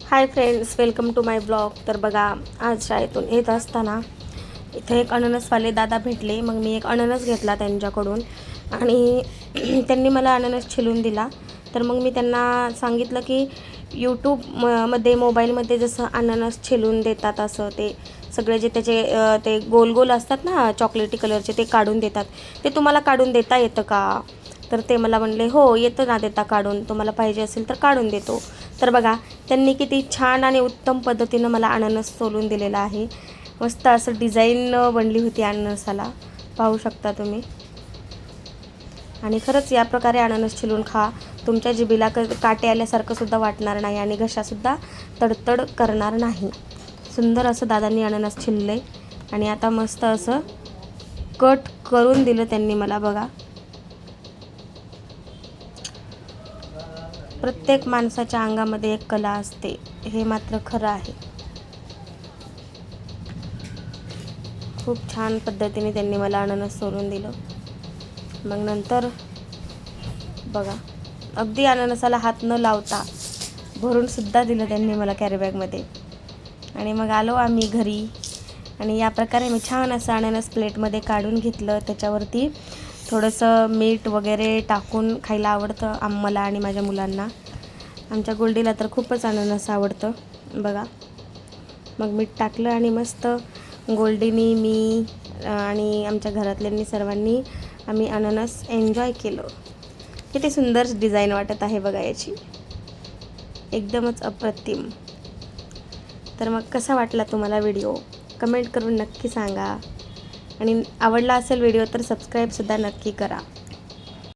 High friends, welcome to my blog. तर बघा, आज शाळेतून येत असताना इथे एक अननसवाले दादा भेटले. मग मी एक अननस घेतला त्यांच्याकडून आणि त्यांनी मला अननस छिलून दिला. तर मग मी त्यांना सांगितलं की यूट्यूबमध्ये मोबाईलमध्ये जसं अननस छिलून देतात असं ते सगळे जे त्याचे ते गोल गोल असतात ना चॉकलेटी कलरचे, ते काढून देतात. ते तुम्हाला काढून देता येतं का? तर ते मला म्हणले, हो येतं ना देता काढून, तुम्हाला पाहिजे असेल तर काढून देतो. तर बघा, त्यांनी किती छान आणि उत्तम पद्धतीनं मला अननस सोलून दिलेला आहे. मस्त असं डिझाईन बनली होती अननसाला, पाहू शकता तुम्ही. आणि खरंच या प्रकारे अननस छिलून खा, तुमच्या जिभेला काटे आल्यासारखं सुद्धा वाटणार नाही आणि घशासुद्धा तडतड करणार नाही. सुंदर असं दादांनी अननस छिलले आणि आता मस्त असं कट करून दिलं त्यांनी मला. बघा, प्रत्येक माणसाच्या अंगामध्ये एक कला असते, हे मात्र खरं आहे. खूप छान पद्धतीने त्यांनी मला अननस सोलून दिलं. मग नंतर बघा, अगदी अननसाला हात न लावता भरून सुद्धा दिलं त्यांनी मला कॅरीबॅगमध्ये. आणि मग आलो आम्ही घरी आणि या प्रकारे मी छान असं अननस प्लेटमध्ये काढून घेतलं. त्याच्यावरती थोडंसं मीठ वगैरे टाकून खायला आवडतं मला आणि माझ्या मुलांना. आमच्या गोल्डीला तर खूपच अननस आवडतं. बघा, मग मीठ टाकलं आणि मस्त गोल्डीनी, मी आणि आमच्या घरातल्यांनी सर्वांनी आम्ही अननस एन्जॉय केलं. किती सुंदर डिझाईन वाटत आहे बघा याची, एकदमच अप्रतिम. तर मग कसा वाटला तुम्हाला व्हिडिओ, कमेंट करून नक्की सांगा. आणि आवडला असेल व्हिडिओ तर सबस्क्राईबसुद्धा नक्की करा.